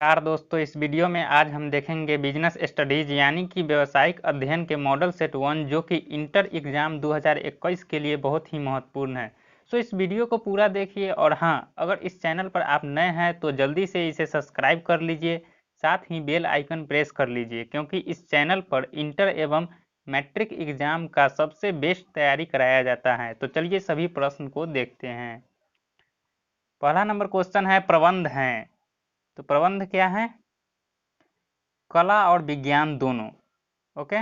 नमस्कार दोस्तों, इस वीडियो में आज हम देखेंगे बिजनेस स्टडीज यानी कि व्यवसायिक अध्ययन के मॉडल सेट 1 जो कि इंटर एग्जाम 2021 के लिए बहुत ही महत्वपूर्ण है। सो इस वीडियो को पूरा देखिए और हाँ, अगर इस चैनल पर आप नए हैं तो जल्दी से इसे सब्सक्राइब कर लीजिए, साथ ही बेल आइकन प्रेस कर लीजिए क्योंकि इस चैनल पर इंटर एवं मैट्रिक एग्जाम का सबसे बेस्ट तैयारी कराया जाता है। तो चलिए सभी प्रश्न को देखते हैं। पहला नंबर क्वेश्चन है प्रबंध है। तो प्रबंध क्या है? कला और विज्ञान दोनों। ओके।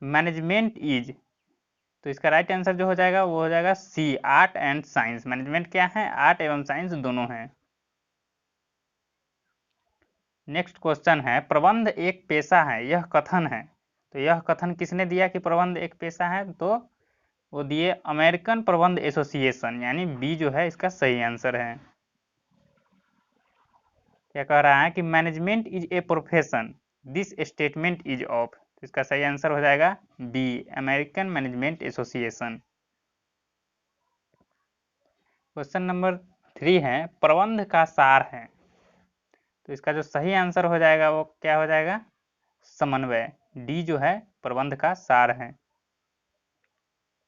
मैनेजमेंट इज, तो इसका राइट आंसर जो हो जाएगा वो हो जाएगा सी, आर्ट एंड साइंस। मैनेजमेंट क्या है? आर्ट एवं साइंस दोनों हैं। नेक्स्ट क्वेश्चन है प्रबंध एक पेशा है, यह कथन है। तो यह कथन किसने दिया कि प्रबंध एक पेशा है? तो वो दिए अमेरिकन प्रबंध एसोसिएशन, यानी बी जो है इसका सही आंसर है। क्या कह रहा है कि management is a profession, this statement is off. तो इसका सही आंसर हो जाएगा B, American management association. Question number 3 है प्रबंध का सार है। तो इसका जो सही आंसर हो जाएगा वो क्या हो जाएगा? समन्वय। डी जो है प्रबंध का सार है।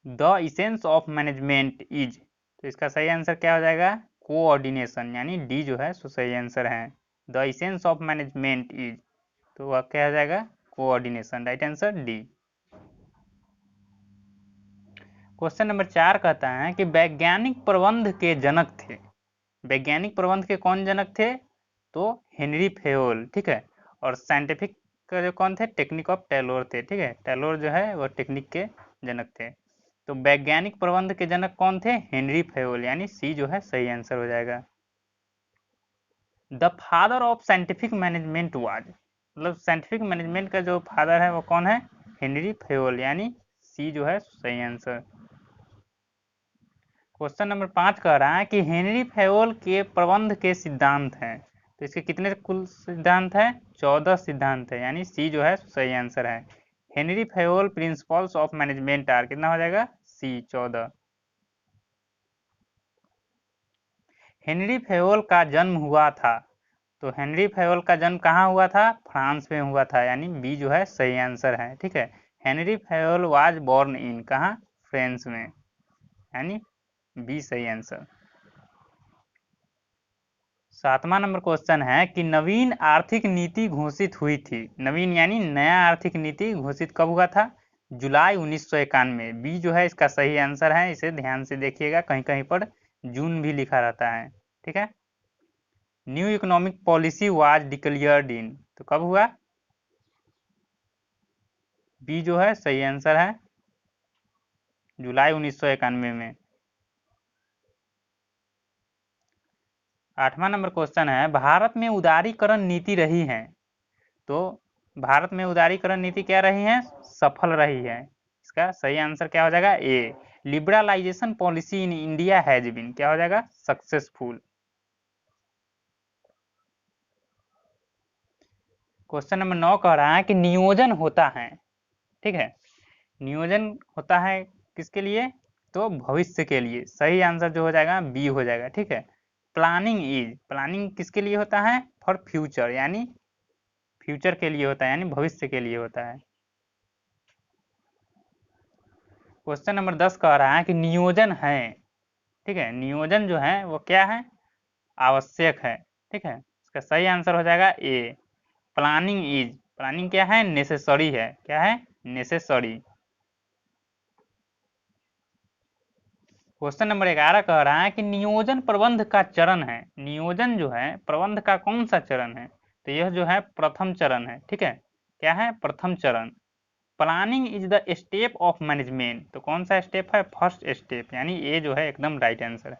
The essence of management is, तो इसका सही आंसर क्या हो जाएगा? कोऑर्डिनेशन, यानी डी जो है सो सही आंसर है। The essence of management is, तो वह क्या हो जाएगा? Coordination. Right answer D. Question number 4 कहता है कि वैज्ञानिक प्रबंध के जनक थे। वैज्ञानिक प्रबंध के कौन जनक थे? तो हेनरी फेयोल, ठीक है। और साइंटिफिक का जो कौन थे? टेक्निक ऑफ टेलोर थे, ठीक है। टेलोर जो है वो टेक्निक के जनक थे। तो वैज्ञानिक प्रबंध के जनक कौन थे? हेनरी फेयोल, यानी सी जो है सही आंसर हो जाएगा। The father of scientific management was, मतलब साइंटिफिक मैनेजमेंट का जो फादर है वो कौन है? हेनरी फेयोल, यानी सी जो है सही आंसर। क्वेश्चन नंबर 5 कह रहा है कि हेनरी फेयोल के प्रबंध के सिद्धांत हैं। तो इसके कितने कुल सिद्धांत हैं? 14 सिद्धांत है, यानी सी जो है सही आंसर है। Henri Fayol principles of management are, कितना हो जाएगा? सी, 14। हेनरी फेयोल का जन्म हुआ था। तो हेनरी फेयोल का जन्म कहाँ हुआ था? फ्रांस में हुआ था, यानी बी जो है सही आंसर है, ठीक है। Henri Fayol was born in, कहाँ? फ्रांस में, यानी बी सही आंसर। 7वां नंबर क्वेश्चन है कि नवीन आर्थिक नीति घोषित हुई थी। नवीन यानी नया आर्थिक नीति घोषित कब हुआ था? जुलाई 1991। बी जो है इसका सही आंसर है। इसे ध्यान से देखिएगा, कहीं कहीं पर जून भी लिखा रहता है, ठीक है। New economic policy was declared इन, तो कब हुआ? बी जो है सही आंसर है, जुलाई 1991 में। 8वां नंबर क्वेश्चन है भारत में उदारीकरण नीति रही है। तो भारत में उदारीकरण नीति क्या रही है? सफल रही है। इसका सही आंसर क्या हो जाएगा? A, liberalisation policy in India has been, क्या हो जाएगा? सक्सेसफुल। क्वेश्चन नंबर 9 कह रहा है कि नियोजन होता है, ठीक है। नियोजन होता है किसके लिए? तो भविष्य के लिए। सही आंसर जो हो जाएगा बी हो जाएगा, ठीक है। प्लानिंग इज, प्लानिंग किसके लिए होता है? फॉर फ्यूचर, यानी फ्यूचर के लिए होता है, यानी भविष्य के लिए होता है। क्वेश्चन नंबर 10 कह रहा है कि नियोजन है, ठीक है। नियोजन जो है वो क्या है? आवश्यक है, ठीक है। इसका सही आंसर हो जाएगा ए, प्लानिंग इज। प्लानिंग क्या है? नेसेसरी है, क्या है? नेसेसरी। क्वेश्चन नंबर 11 कह रहा है कि नियोजन प्रबंध का चरण है। नियोजन जो है प्रबंध का कौन सा चरण है? तो यह जो है प्रथम चरण है, ठीक है। क्या है? प्रथम चरण। Planning is the step of management, तो कौन सा स्टेप है? फर्स्ट स्टेप, यानी ए जो है एकदम राइट आंसर है।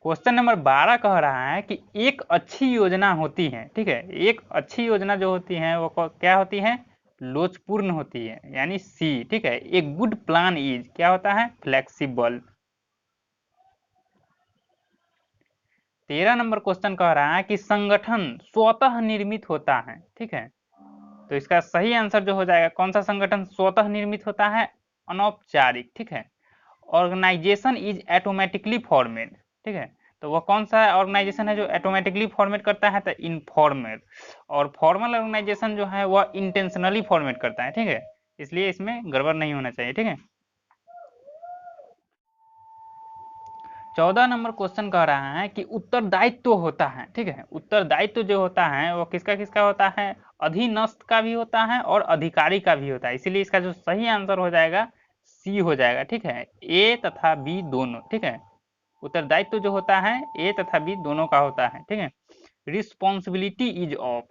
क्वेश्चन नंबर 12 कह रहा है कि एक अच्छी योजना होती है, ठीक है। एक अच्छी योजना जो होती है वो क्या होती है? लोचपूर्ण होती है, यानी सी, ठीक है। एक गुड प्लान इज क्या होता है? फ्लेक्सिबल। 13 नंबर क्वेश्चन कह रहा है कि संगठन स्वतः निर्मित होता है, ठीक है। तो इसका सही आंसर जो हो जाएगा, कौन सा संगठन स्वतः निर्मित होता है? अनौपचारिक, ठीक है। ऑर्गेनाइजेशन इज ऑटोमेटिकली फॉर्मेड, ठीक है। तो वह कौन सा ऑर्गेनाइजेशन है जो ऑटोमेटिकली फॉर्मेट करता है? तो इनफॉर्मल। और फॉर्मल ऑर्गेनाइजेशन जो है वह इंटेंशनली फॉर्मेट करता है, ठीक है, इसलिए इसमें गड़बड़ नहीं होना चाहिए, ठीक है। 14 नंबर क्वेश्चन कह रहा है कि उत्तरदायित्व तो होता है, ठीक है, उत्तरदायित्व जो होता है वो किसका किसका होता है? अधीनस्थ का भी होता है और अधिकारी का भी होता है, इसीलिए इसका जो सही आंसर हो जाएगा सी हो जाएगा, ठीक है, ए तथा बी दोनों, ठीक है। उत्तरदायित्व जो होता है ए तथा बी दोनों का होता है, ठीक है। रिस्पॉन्सिबिलिटी इज ऑफ,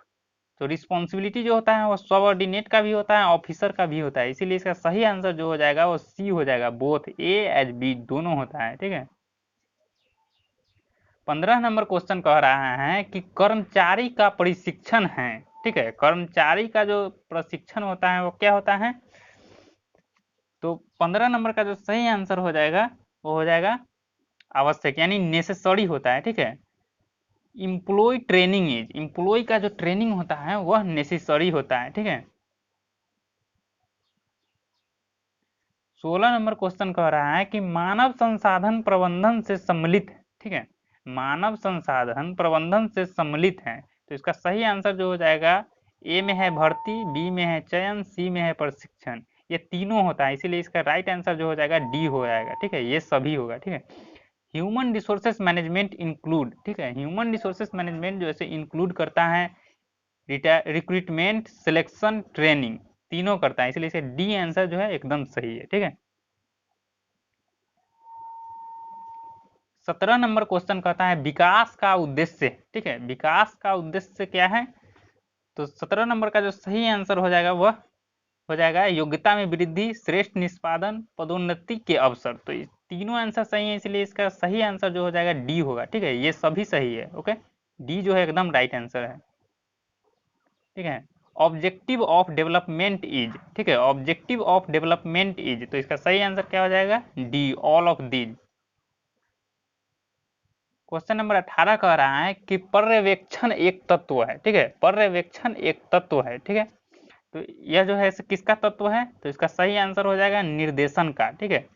तो रिस्पॉन्सिबिलिटी जो होता है वो सबऑर्डिनेट का भी होता है, ऑफिसर का भी होता है, इसीलिए इसका सही आंसर जो हो जाएगा वो सी हो जाएगा, बोथ ए एज बी दोनों होता है, ठीक है। 15 नंबर क्वेश्चन कह रहा है कि कर्मचारी का प्रशिक्षण है, ठीक है, कर्मचारी का जो प्रशिक्षण होता है वो क्या होता है? तो 15 नंबर का जो सही आंसर हो जाएगा वो हो जाएगा आवश्यक, यानी नेसेसरी होता है, ठीक है। इम्प्लॉय ट्रेनिंग इज, इम्प्लॉय का जो ट्रेनिंग होता है वह नेसेसरी होता है, ठीक है। 16 नंबर क्वेश्चन कह रहा है कि मानव संसाधन प्रबंधन से सम्मिलित है, ठीक है, मानव संसाधन प्रबंधन से सम्मिलित है, तो इसका सही आंसर जो हो जाएगा ए में है भर्ती, बी में है चयन, सी में है प्रशिक्षण, ये तीनों होता है, इसीलिए इसका राइट आंसर जो हो जाएगा डी हो जाएगा, ठीक है, ये सभी होगा, ठीक है। ह्यूमन रिसोर्सेज मैनेजमेंट इंक्लूड, ठीक है, ह्यूमन रिसोर्सेज मैनेजमेंट जो ऐसे इंक्लूड करता है रिक्रूटमेंट, सिलेक्शन, ट्रेनिंग, तीनों करता है, इसलिए इसे डी आंसर जो है एकदम सही है, ठीक है। 17 नंबर क्वेश्चन कहता है विकास का उद्देश्य, ठीक है, विकास का उद्देश्य क्या है? तो 17 नंबर का जो सही आंसर हो जाएगा वह हो जाएगा योग्यता में वृद्धि, श्रेष्ठ निष्पादन, पदोन्नति के अवसर, तो तीनों आंसर सही है, इसलिए इसका सही आंसर जो हो जाएगा डी होगा, ठीक है, ये सभी सही है, ओके, डी जो है एकदम राइट आंसर है, ठीक है। ऑब्जेक्टिव ऑफ डेवलपमेंट इज, ठीक है, ऑब्जेक्टिव ऑफ डेवलपमेंट इज, तो इसका सही आंसर क्या हो जाएगा? D, all of these. Question number 18 कह रहा है कि पर्यवेक्षण एक तत्व है, ठीक है, पर्यवेक्षण एक तत्व है, ठीक है, तो यह जो है किसका तत्व है? तो इसका सही आंसर हो जाएगा निर्देशन का, ठीक है।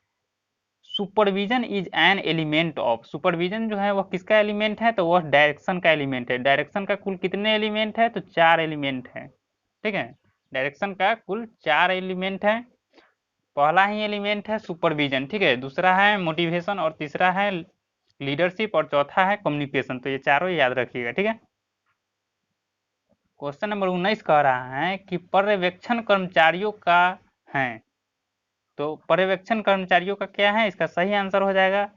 Supervision is an element of, supervision जो है वह किसका एलिमेंट है? तो वह डायरेक्शन का एलिमेंट है, डायरेक्शन का कुल कितने एलिमेंट है? तो 4 एलिमेंट है, ठीक है, डायरेक्शन का कुल 4 एलिमेंट है। पहला ही एलिमेंट है सुपरविजन, ठीक है, दूसरा है मोटिवेशन और तीसरा है लीडरशिप और चौथा है कम्युनिकेशन, तो ये चारों याद रखिएगा, ठीक है। क्वेश्चन नंबर 19 कह रहा है कि पर्यवेक्षण कर्मचारियों का है, तो पर्यवेक्षण कर्मचारियों का क्या है? इसका सही आंसर हो जाएगा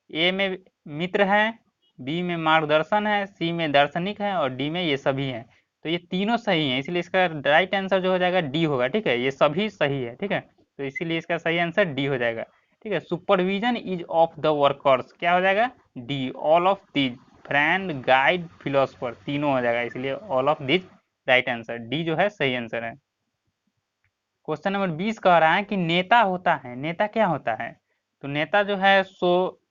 ए में मित्र है, बी में मार्गदर्शन है, सी में दार्शनिक है और डी में ये सभी हैं, तो ये तीनों सही हैं, इसलिए इसका राइट आंसर जो हो जाएगा डी होगा, ठीक है, ये सभी सही है, ठीक है, तो इसीलिए इसका सही आंसर डी हो जाएगा, ठीक है। Supervision is of the workers क्या हो जाएगा? D, all of these, friend, guide, philosopher, तीनों हो जाएगा, इसलिए all of these right answer, D जो है सही आंसर है। क्वेश्चन नंबर 20 कह रहा है कि नेता होता है, नेता क्या होता है? तो नेता जो है सो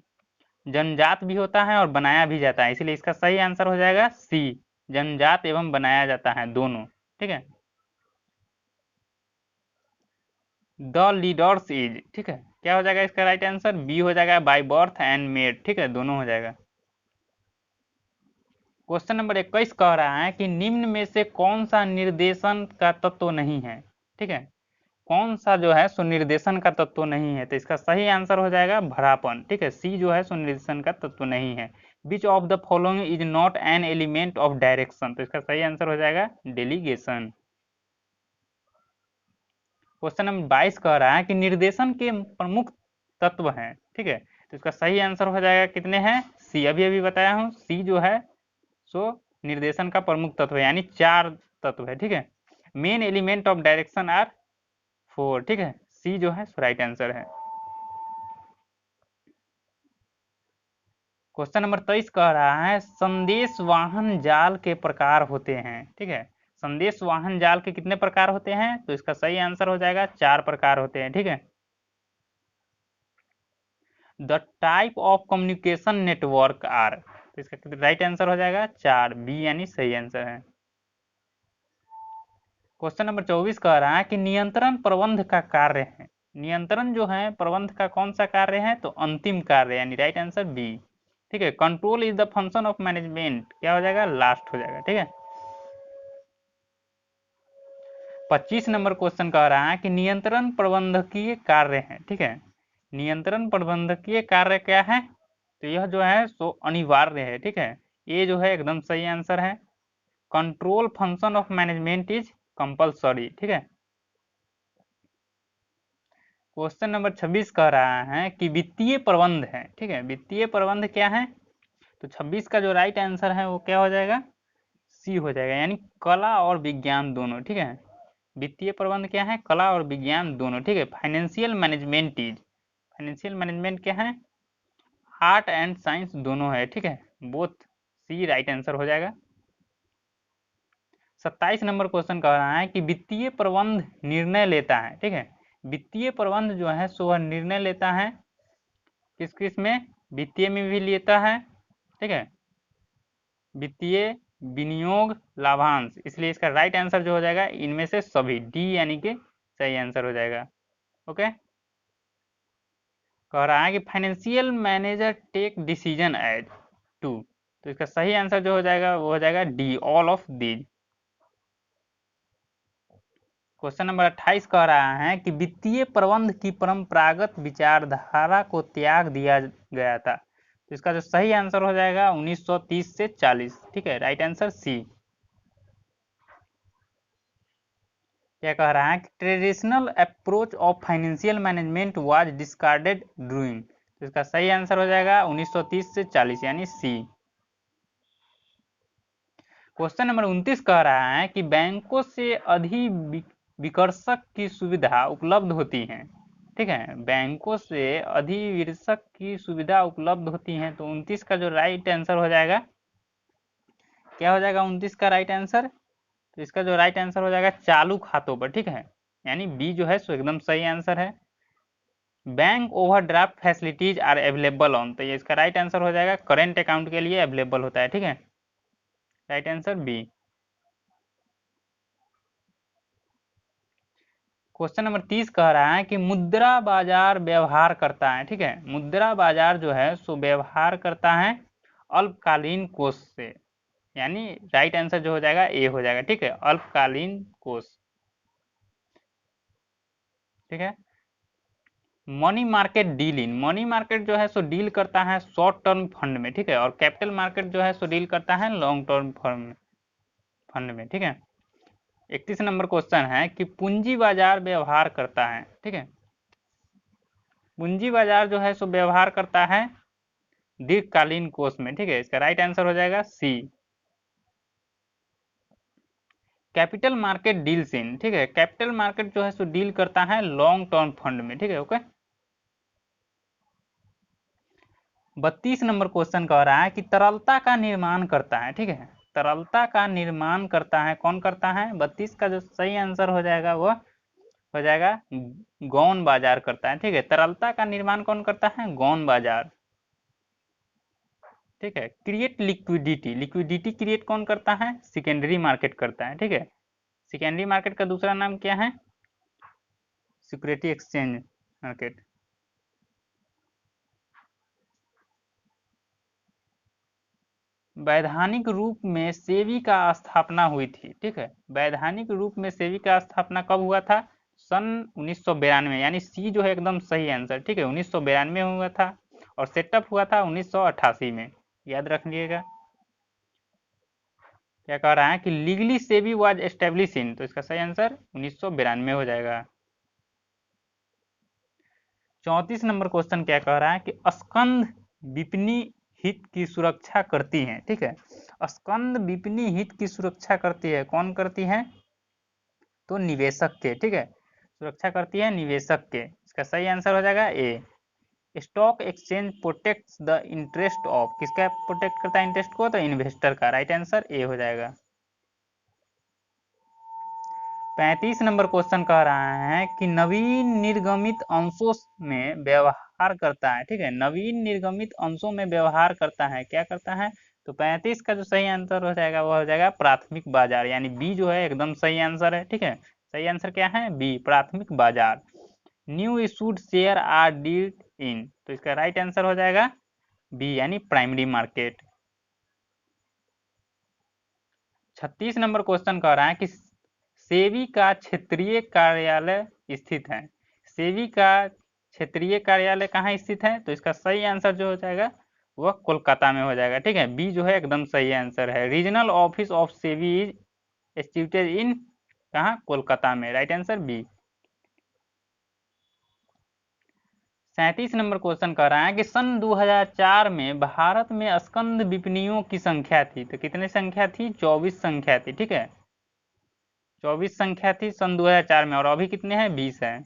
जन्मजात भी होता है और बनाया भी जाता है, इसलिए इसका सही आंसर हो जाएगा सी, जन्मजात एवं बनाया जाता है दोनों, ठीक है। द लीडर्स इज, ठीक है, क्या हो जाएगा इसका राइट आंसर? बी हो जाएगा बाय बर्थ एंड मेड, ठीक है, दोनों हो जाएगा। क्वेश्चन नंबर 21 कह रहा है कि निम्न में से कौन सा निर्देशन का तत्व नहीं है, ठीक है, कौन सा जो है सुनिर्देशन का तत्व नहीं है? तो इसका सही आंसर हो जाएगा भरापन, ठीक है, सी जो है सुनिर्देशन का तत्व नहीं है। Which of the following is not an element of direction, तो इसका सही आंसर हो जाएगा डेलीगेशन। क्वेश्चन नंबर 22 कह रहा है कि निर्देशन के प्रमुख तत्व हैं, ठीक है, तो इसका सही आंसर हो जाएगा कितने हैं? सी, अभी अभी बताया हूं, सी जो है सो निर्देशन का प्रमुख तत्व है, यानी 4 तत्व है, ठीक है। Main element of direction are 4, ठीक है, सी जो है राइट आंसर है। क्वेश्चन नंबर 23 कह रहा है संदेश वाहन जाल के प्रकार होते हैं, ठीक है, संदेश वाहन जाल के कितने प्रकार होते हैं? तो इसका सही आंसर हो जाएगा 4 प्रकार होते हैं, ठीक है। The type of communication network are, तो इसका राइट आंसर हो जाएगा 4, बी यानी सही आंसर है। क्वेश्चन नंबर 24 कह रहा है कि नियंत्रण प्रबंध का कार्य है, नियंत्रण जो है प्रबंध का कौन सा कार्य है? तो अंतिम कार्य, यानी राइट आंसर बी, ठीक है। Control is the function of management, क्या हो जाएगा, लास्ट हो जाएगा, ठीक है। 25 नंबर क्वेश्चन कह रहा है कि नियंत्रण प्रबंधकीय कार्य है, ठीक है। नियंत्रण प्रबंधकीय कार्य क्या है, तो यह जो है सो अनिवार्य है, ठीक है। ये जो है एकदम सही आंसर है। Control function of management is compulsory, ठीक है। क्वेश्चन नंबर 26 कह रहा है कि वित्तीय प्रबंध है, ठीक है। वित्तीय प्रबंध क्या है, तो 26 का जो राइट आंसर है वो क्या हो जाएगा, सी हो जाएगा, यानी कला और विज्ञान दोनों, ठीक है। वित्तीय प्रबंध क्या है, कला और विज्ञान दोनों, ठीक है। Financial management is, financial management क्या है, आर्ट एंड साइंस दोनों है, ठीक है। बोथ सी राइट आंसर हो जाएगा। 27 नंबर क्वेश्चन कह रहा है कि वित्तीय प्रबंध निर्णय लेता है, ठीक है। वित्तीय प्रबंध जो है सो वह निर्णय लेता है किस किस में, वित्तीय में भी लेता है, ठीक है, वित्तीय, विनियोग, लाभांश, इसलिए इसका राइट आंसर जो हो जाएगा इनमें से सभी, डी यानी कि सही आंसर हो जाएगा। ओके, कह रहा है कि financial manager take decision as to, तो इसका सही आंसर जो हो जाएगा वो हो जाएगा D, all of these. Question number 28 कह रहा है कि वित्तीय प्रबंध की परंपरागत विचारधारा को त्याग दिया गया था, तो इसका जो सही आंसर हो जाएगा 1930 से 40, ठीक है, राइट आंसर सी। क्या कह रहा है कि traditional approach of financial management was discarded during, तो इसका सही आंसर हो जाएगा 1930 से 40 यानी सी। क्वेश्चन नंबर 29 कह रहा है कि बैंकों से अधिविकर्षक की सुविधा उपलब्ध होती है, ठीक है। बैंकों से अधिविकर्षक की सुविधा उपलब्ध होती है, तो 29 का जो राइट आंसर हो जाएगा, क्या हो जाएगा 29 का राइट आंसर, तो इसका जो राइट आंसर हो जाएगा चालू खातों पर, ठीक है, यानी बी जो है सो एकदम सही आंसर है। Bank overdraft facilities are available on, तो ये इसका राइट आंसर हो जाएगा करेंट अकाउंट के लिए अवेलेबल होता है, ठीक है, right answer B. Question number 30 कह रहा है कि मुद्रा बाजार व्यवहार करता है, ठीक है। मुद्रा बाजार जो है सो व्यवहार करता है अल्पकालीन कोष से, यानी राइट आंसर जो हो जाएगा ए हो जाएगा, ठीक है, अल्पकालीन कोष, ठीक है। Money market deal in, money market जो है सो डील करता है शॉर्ट टर्म फंड में, ठीक है, और कैपिटल मार्केट जो है सो डील करता है लॉन्ग टर्म फंड में, ठीक है। 31 नंबर क्वेश्चन है कि पूंजी बाजार व्यवहार करता है, ठीक है। पूंजी बाजार जो है सो व्यवहार करता है दीर्घकालीन कोष में, ठीक है, इसका राइट आंसर हो जाएगा सी। कैपिटल मार्केट डील्स इन, ठीक है, कैपिटल मार्केट जो है सो डील करता है लॉन्ग टर्म फंड में, ठीक है। ओके, 32 नंबर क्वेश्चन कह रहा है कि तरलता का निर्माण करता है, ठीक है। तरलता का निर्माण करता है, कौन करता है, 32 का जो सही आंसर हो जाएगा वो हो जाएगा गौण बाजार करता है, ठीक है। तरलता का निर्माण कौन करता है, गौण बाजार, ठीक है। क्रिएट लिक्विडिटी, लिक्विडिटी क्रिएट कौन करता है, सेकेंडरी मार्केट करता है, ठीक है। सेकेंडरी मार्केट का दूसरा नाम क्या है, सिक्योरिटी एक्सचेंज मार्केट। वैधानिक रूप में सेबी का स्थापना हुई थी, ठीक है। वैधानिक रूप में सेबी का स्थापना कब हुआ था, सन 1992, यानी सी जो है एकदम सही आंसर, ठीक है, 1992 में हुआ था, और सेटअप हुआ था 1988 में, याद रख लीजिएगा। क्या कह रहा है कि लीगली सेबी वाज एस्टेब्लिश इन, तो इसका सही आंसर 1992 हो जाएगा। 34 नंबर क्वेश्चन क्या कह रहा है कि स्कंद विपणी हित की सुरक्षा करती है, ठीक है। स्कंद विपणी हित की सुरक्षा करती है, कौन करती है, तो निवेशक के, ठीक है, सुरक्षा करती है निवेशक के, इसका सही आंसर हो जाएगा A. Stock exchange protects the interest of, किसका प्रोटेक्ट करता है इंटरेस्ट को, तो इन्वेस्टर का, राइट आंसर ए हो जाएगा। 35 नंबर क्वेश्चन कह रहा है कि नवीन निर्गमित अंशों में व्यवहार करता है, ठीक है, नवीन निर्गमित अंशों में व्यवहार करता है, क्या करता है, तो 35 का जो सही आंसर हो जाएगा वो हो जाएगा प्राथमिक बाजार, यानी बी जो है एकदम सही आंसर है, ठीक है। सही आंसर क्या है, बी, प्राथमिक बाजार। New issued share are dealt in, तो इसका राइट आंसर हो जाएगा बी यानी प्राइमरी मार्केट। 36 नंबर क्वेश्चन कह रहा है कि सेबी का क्षेत्रीय कार्यालय स्थित है। सेबी का क्षेत्रीय कार्यालय कहाँ स्थित है? तो इसका सही आंसर जो हो जाएगा वह कोलकाता में हो जाएगा। ठीक है, बी जो है एकदम सही आंसर है। Regional office of SEBI is situated in कहाँ? कोलकाता में। Right answer B. 37 number question कह रहा है कि सन 2004 में भारत में स्कंद विपणियों की संख्या थी। तो कितनी संख्या थी? 24 संख्या थी। ठीक है, 24 संख्या थी सन 2004 में, और अभी कितने हैं? 20 है।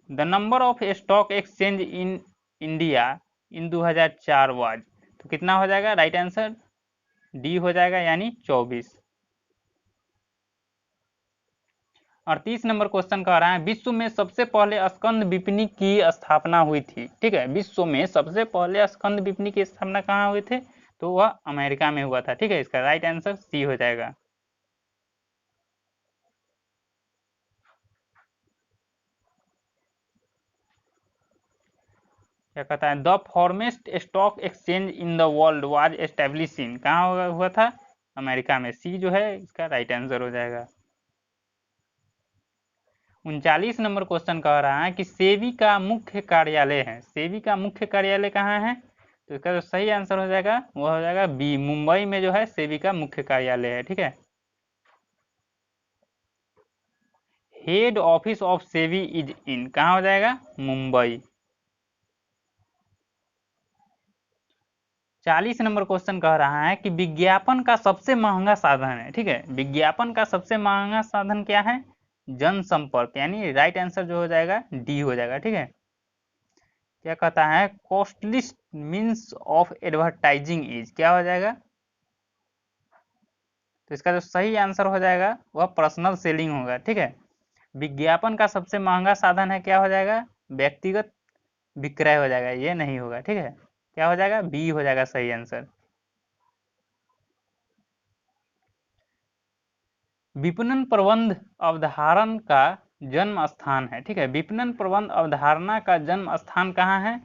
The number of stock exchange in India in 2004 was, तो कितना हो जाएगा? राइट आंसर डी हो जाएगा यानी 24। 38 नंबर क्वेश्चन कह रहा है विश्व में सबसे पहले स्कंद विपणि की स्थापना हुई थी। ठीक है, विश्व में सबसे पहले स्कंद विपणि की स्थापना कहाँ हुई थी? तो वह अमेरिका में हुआ था। ठीक है, इसका राइट आंसर सी हो जाएगा। क्या कहता है? The foremost stock exchange in the world was establish in, कहाँ हुआ था? अमेरिका में। सी जो है इसका राइट आंसर हो जाएगा। 39 नंबर क्वेश्चन कह रहा है कि सेबी का मुख्य कार्यालय है। सेबी का मुख्य कार्यालय कहाँ है? तो इसका जो सही आंसर हो जाएगा वह हो जाएगा बी, मुंबई में जो है सेबी का मुख्य कार्यालय है। ठीक है, head office of SEBI is in, कहाँ हो जाएगा? मुंबई। 40 नंबर क्वेश्चन कह रहा है कि विज्ञापन का सबसे महंगा साधन है। ठीक है, विज्ञापन का सबसे महंगा साधन क्या है? जनसंपर्क, यानी राइट आंसर जो हो जाएगा डी हो जाएगा। ठीक है, क्या कहता है? कॉस्टलिस्ट मीन्स ऑफ एडवर्टाइजिंग इज, क्या हो जाएगा? तो इसका जो सही आंसर हो जाएगा वह पर्सनल सेलिंग होगा। ठीक है, विज्ञापन का सबसे महंगा साधन है, क्या हो जाएगा? व्यक्तिगत विक्रय हो जाएगा, ये नहीं होगा। ठीक है, क्या हो जाएगा? बी हो जाएगा सही आंसर। विपणन प्रबंध अवधारण का जन्म स्थान है। ठीक है, विपणन प्रबंध अवधारणा का जन्म स्थान कहाँ है?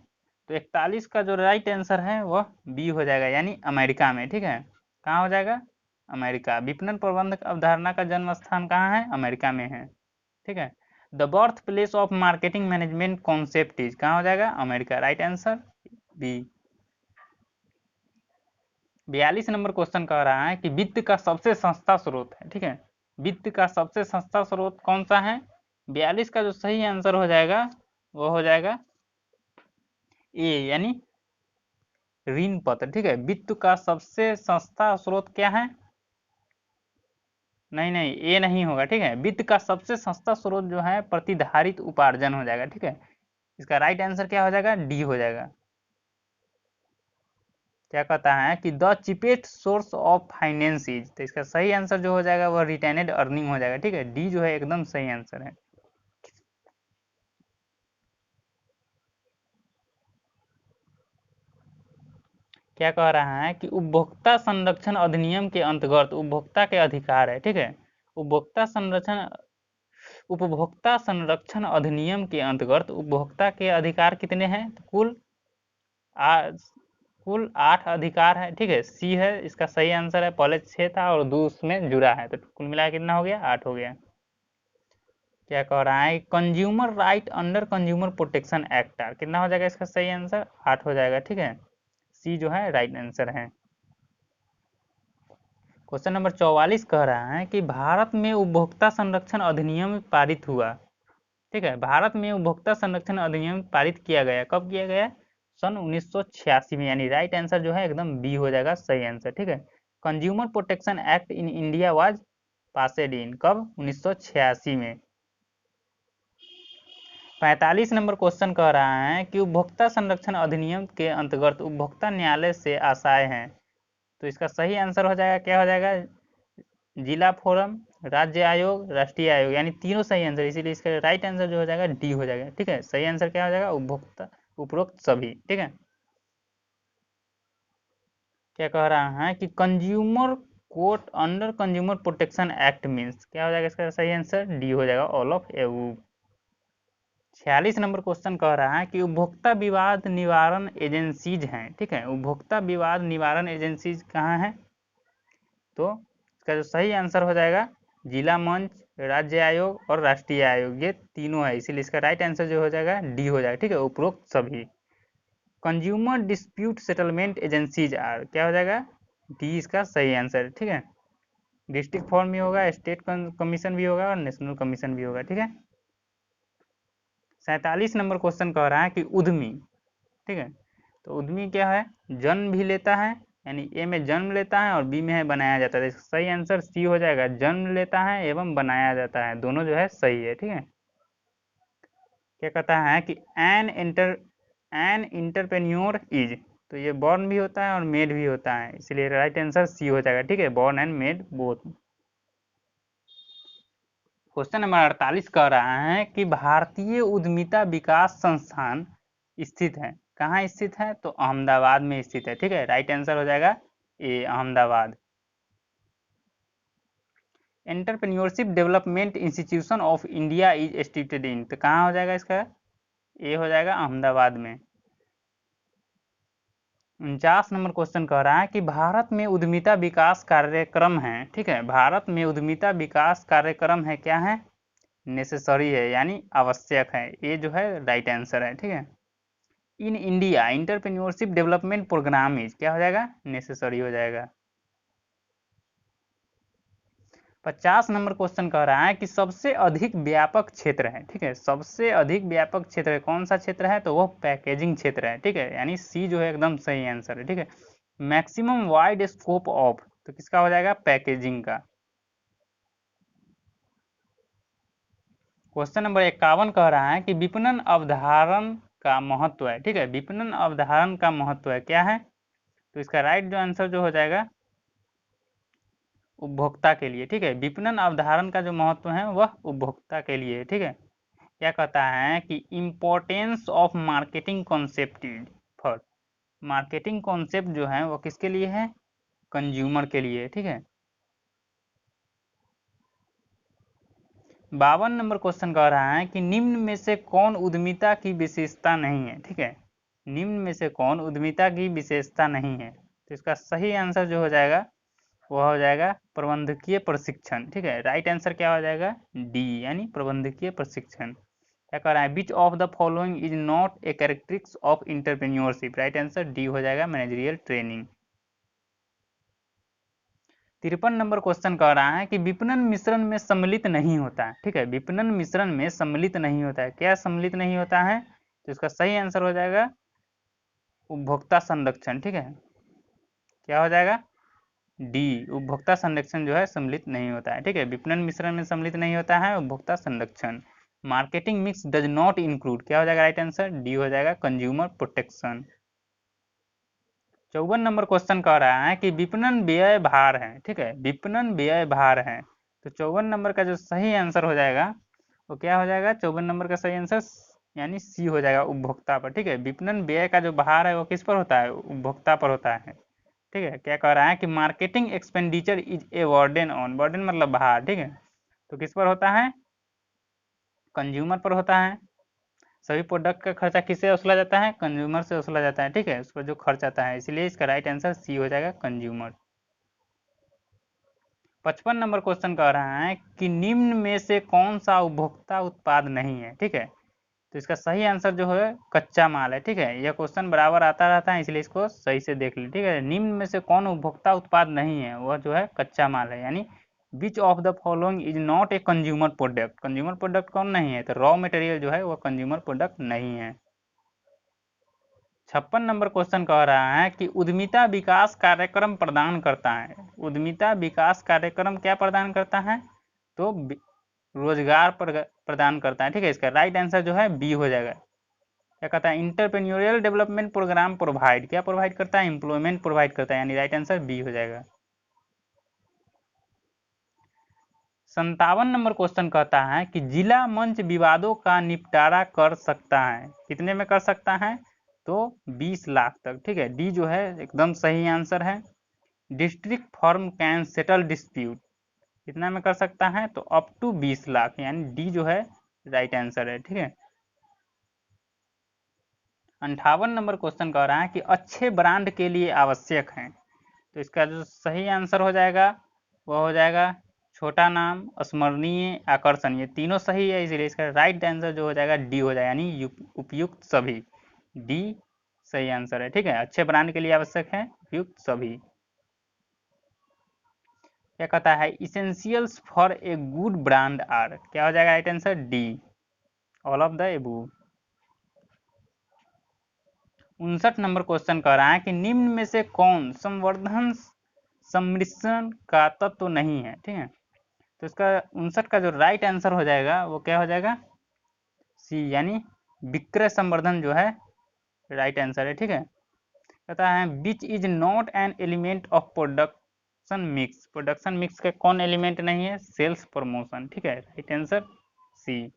तो 41 का जो राइट आंसर है वह बी हो जाएगा यानी अमेरिका में। ठीक है, कहाँ हो जाएगा? अमेरिका। विपणन प्रबंध अवधारणा का जन्म स्थान कहाँ है? अमेरिका में है। ठीक है, the birth place of marketing management concept is, कहाँ हो जाएगा? America. Right answer B. 42 number question कह रहा है कि वित्त का सबसे सस्ता स्रोत है। ठीक है, वित्त का सबसे सस्ता स्रोत कौन सा है? 42 का जो सही आंसर हो जाएगा वो हो जाएगा ए यानी ऋण पत्र। ठीक है, वित्त का सबसे सस्ता स्रोत क्या है? नहीं नहीं, ए नहीं होगा। ठीक है, वित्त का सबसे सस्ता स्रोत जो है प्रतिधारित उपार्जन हो जाएगा। ठीक है, इसका राइट आंसर क्या हो जाएगा? डी हो जाएगा। क्या कहता है कि the cheapest source of finance is, तो इसका सही आंसर जो हो जाएगा वह रिटेनेड अर्निंग हो जाएगा। ठीक है, डी जो है एकदम सही आंसर है। क्या कह रहा है कि उपभोक्ता संरक्षण अधिनियम के अंतर्गत उपभोक्ता के अधिकार है। ठीक है, उपभोक्ता संरक्षण अधिनियम के अंतर्गत उपभोक्ता के अधिकार कितने हैं? तो कुल 8 अधिकार है। ठीक है, सी है इसका सही आंसर है। पहले 6 था और 2 उसमें जुड़ा है, तो कुल मिला कितना हो गया? 8 हो गया। क्या कह रहा है? Consumer right under consumer protection act, कितना हो जाएगा इसका सही आंसर? 8 हो जाएगा। ठीक है, सी जो है राइट आंसर है। क्वेश्चन नंबर 44 कह रहा है कि भारत में उपभोक्ता संरक्षण अधिनियम पारित हुआ। ठीक है, भारत में उपभोक्ता संरक्षण अधिनियम पारित किया गया, कब किया गया? सन 1986 में, यानी राइट आंसर जो है एकदम बी हो जाएगा सही आंसर। ठीक है, consumer protection act in India was passed in, कब? 1986 में। 45 नंबर क्वेश्चन कह रहा है कि उपभोक्ता संरक्षण अधिनियम के अंतर्गत उपभोक्ता न्यायालय से आशय हैं, तो इसका सही आंसर हो जाएगा, क्या हो जाएगा? जिला फोरम, राज्य आयोग, राष्ट्रीय आयोग, यानी तीनों सही आंसर, इसीलिए इसका राइट आंसर जो हो जाएगा डी हो जाएगा। ठीक है, सही आंसर क्या हो जाएगा? उपभोक्ता उपरोक्त सभी। ठीक है, क्या कह रहा है कि consumer court under consumer protection act means, क्या हो जाएगा इसका सही आंसर? डी हो जाएगा, all of above. 46 number question कह रहा है कि उपभोक्ता विवाद निवारण एजेंसीज हैं, ठीक है। उपभोक्ता विवाद निवारण एजेंसीज कहाँ है? तो इसका जो सही आंसर हो जाएगा जिला मंच, राज्य आयोग और राष्ट्रीय आयोग, ये तीनों है, इसीलिए इसका राइट आंसर जो हो जाएगा डी हो जाएगा, ठीक है। उपरोक्त सभी। Consumer dispute settlement agencies are, क्या हो जाएगा? डी इसका सही आंसर, ठीक है। डिस्ट्रिक्ट फॉर्म भी होगा, स्टेट कमीशन भी होगा और नेशनल कमीशन भी होगा, ठीक है। 47 नंबर क्वेश्चन कह रहा है कि उद्यमी, ठीक है, तो उद्यमी क्या है? जन्म भी लेता है, यानी ए में जन्म लेता है और बी में है बनाया जाता है। सही आंसर सी हो जाएगा, जन्म लेता है एवं बनाया जाता है, दोनों जो है सही है, ठीक है। क्या कहता है कि एन इंटरप्रेन्योर इज, तो ये बॉर्न भी होता है और मेड भी होता है, इसलिए राइट आंसर सी हो जाएगा, ठीक है। Born and made both. Question number 48 कह रहा है कि भारतीय उद्यमिता विकास संस्थान स्थित है, कहाँ स्थित है? तो अहमदाबाद में स्थित है, ठीक है। राइट आंसर हो जाएगा A, Ahmedabad. Entrepreneurship development institution of India is situated in, तो कहाँ हो जाएगा इसका? ए हो जाएगा अहमदाबाद में। 49 नंबर क्वेश्चन कह रहा है कि भारत में उद्यमिता विकास कार्यक्रम है, ठीक है। भारत में उद्यमिता विकास कार्यक्रम है, क्या है? नेसेसरी है, यानी आवश्यक है, ये जो है राइट आंसर है, ठीक है। In India entrepreneurship development programme is, क्या हो जाएगा? नेसेसरी हो जाएगा। 50 नंबर क्वेश्चन कह रहा है कि सबसे अधिक व्यापक क्षेत्र है, ठीक है। सबसे अधिक व्यापक क्षेत्र है, कौन सा क्षेत्र है? तो वो पैकेजिंग क्षेत्र है, ठीक है, यानी सी जो है एकदम सही आंसर है, ठीक है। मैक्सिमम वाइड स्कोप ऑफ, तो किसका हो जाएगा? पैकेजिंग का। क्वेश्चन नंबर 51 कह रहा है कि विपणन अवधारण का महत्व है, ठीक है। विपणन अवधारण का महत्व है, क्या है? तो इसका राइट जो आंसर जो हो जाएगा उपभोक्ता के लिए, ठीक है। विपणन अवधारण का जो महत्व है वह उपभोक्ता के लिए, ठीक है। क्या कहता है कि importance of marketing concept for, marketing concept जो है वो किसके लिए है? कंज्यूमर के लिए, ठीक है। 52 नंबर क्वेश्चन कह रहा है कि निम्न में से कौन उद्यमिता की विशेषता नहीं है, ठीक है। निम्न में से कौन उद्यमिता की विशेषता नहीं है? तो इसका सही आंसर जो हो जाएगा वह हो जाएगा प्रबंधकीय प्रशिक्षण, ठीक है। राइट आंसर क्या हो जाएगा? डी, यानी प्रबंधकीय प्रशिक्षण। क्या कह रहा है? Which of the following is not a characteristics of entrepreneurship, right answer D हो जाएगा मैनेजरियल ट्रेनिंग। 53 नंबर क्वेश्चन कह रहा है कि विपणन मिश्रण में सम्मिलित नहीं होता है, ठीक है। विपणन मिश्रण में सम्मिलित नहीं होता है, क्या सम्मिलित नहीं होता है? तो इसका सही आंसर हो जाएगा उपभोक्ता संरक्षण, ठीक है। क्या हो जाएगा? डी, उपभोक्ता संरक्षण जो है सम्मिलित नहीं होता है, ठीक है। विपणन मिश्रण में सम्मिलित नहीं होता है उपभोक्ता संरक्षण। Marketing mix does not include, क्या हो जाएगा राइट आंसर? डी हो जाएगा कंज्यूमर प्रोटेक्शन। 54 नंबर क्वेश्चन कह रहा है कि विपणन व्यय भार है, ठीक है। विपणन व्यय भार है, तो 54 नंबर का जो सही आंसर हो जाएगा वो क्या हो जाएगा? 54 नंबर का सही आंसर यानी सी हो जाएगा, उपभोक्ता पर, ठीक है। विपणन व्यय का जो भार है वो किस पर होता है? उपभोक्ता पर होता है, ठीक है। क्या कह रहा है कि marketing expenditure is a burden on, burden मतलब भार, ठीक है, तो किस पर होता है? कंज्यूमर पर होता है। सभी प्रोडक्ट का खर्चा किससे वसूला जाता है? कंज्यूमर से वसूला जाता है, ठीक है, उस पर जो खर्च आता है, इसलिए इसका राइट आंसर सी हो जाएगा कंज्यूमर। 55 नंबर क्वेश्चन कह रहा है कि निम्न में से कौन सा उपभोक्ता उत्पाद नहीं है, ठीक है। तो इसका सही आंसर जो है कच्चा माल है, ठीक है। यह क्वेश्चन बराबर आता रहता है, इसलिए इसको सही से देख ले, ठीक है। निम्न में से कौन उपभोक्ता उत्पाद नहीं है? वह जो है कच्चा माल है, यानी which of the following is not a consumer product. Consumer product कौन नहीं है? तो रॉ मटेरियल जो है वह कंज्यूमर प्रोडक्ट नहीं है। 56 नंबर क्वेश्चन कह रहा है कि उद्यमिता विकास कार्यक्रम प्रदान करता है। उद्यमिता विकास कार्यक्रम क्या प्रदान करता है? तो रोजगार प्रदान करता है, ठीक है। इसका राइट आंसर जो है बी हो जाएगा। क्या कहता है? इंटरप्रेन्योरियल डेवलपमेंट प्रोग्राम प्रोवाइड, क्या प्रोवाइड करता है? एम्प्लॉयमेंट प्रोवाइड करता है, यानी राइट आंसर बी हो जाएगा। 57 नंबर क्वेश्चन कहता है कि जिला मंच विवादों का निपटारा कर सकता है, कितने में कर सकता है? तो 20 लाख तक, ठीक है। डी जो है एकदम सही आंसर है। District form can settle dispute, कितना में कर सकता है? तो अप टू 20 लाख, यानी डी जो है राइट आंसर है, ठीक है। 58 नंबर क्वेश्चन कह रहा है कि अच्छे ब्रांड के लिए आवश्यक है, तो इसका जो सही आंसर हो जाएगा वह हो जाएगा छोटा नाम, स्मरणीय, आकर्षणीय। तीनों सही है, इसलिए इसका राइट आंसर जो हो जाएगा डी हो जाएगा, यानी उपयुक्त सभी। डी सही आंसर है। ठीक है, अच्छे ब्रांड के लिए आवश्यक है उपयुक्त सभी। क्या कहता है, essentials for a good brand are, क्या हो जाएगा right answer D, all of the above. 59 number question कह रहा है कि निम्न में से कौन संवर्धन सम्मिश्रण का तत्व नहीं है। ठीक है, तो इसका 59 का जो राइट आंसर हो जाएगा वो क्या हो जाएगा सी, यानी विक्रय संवर्धन जो है राइट आंसर है। ठीक है, कहता है which is not an element of production mix, production mix का कौन एलिमेंट नहीं है, सेल्स प्रमोशन। ठीक है, right answer C.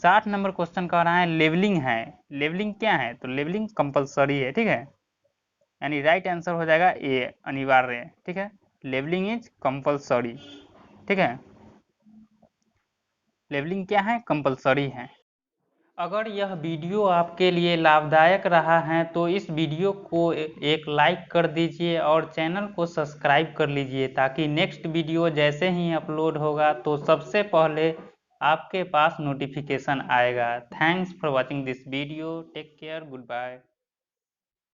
60 number question कह रहा है लेवलिंग है, लेवलिंग क्या है, तो लेवलिंग कंपलसरी है। ठीक है, यानी राइट आंसर हो जाएगा ए, अनिवार्य। ठीक है, लेवलिंग इज कंपलसरी। ठीक है, लेवलिंग क्या है, कंपलसरी है। अगर यह वीडियो आपके लिए लाभदायक रहा है तो इस वीडियो को एक लाइक कर दीजिए और चैनल को सब्सक्राइब कर लीजिए, ताकि नेक्स्ट वीडियो जैसे ही अपलोड होगा तो सबसे पहले आपके पास नोटिफिकेशन आएगा। Thanks for watching this video, take care, good bye.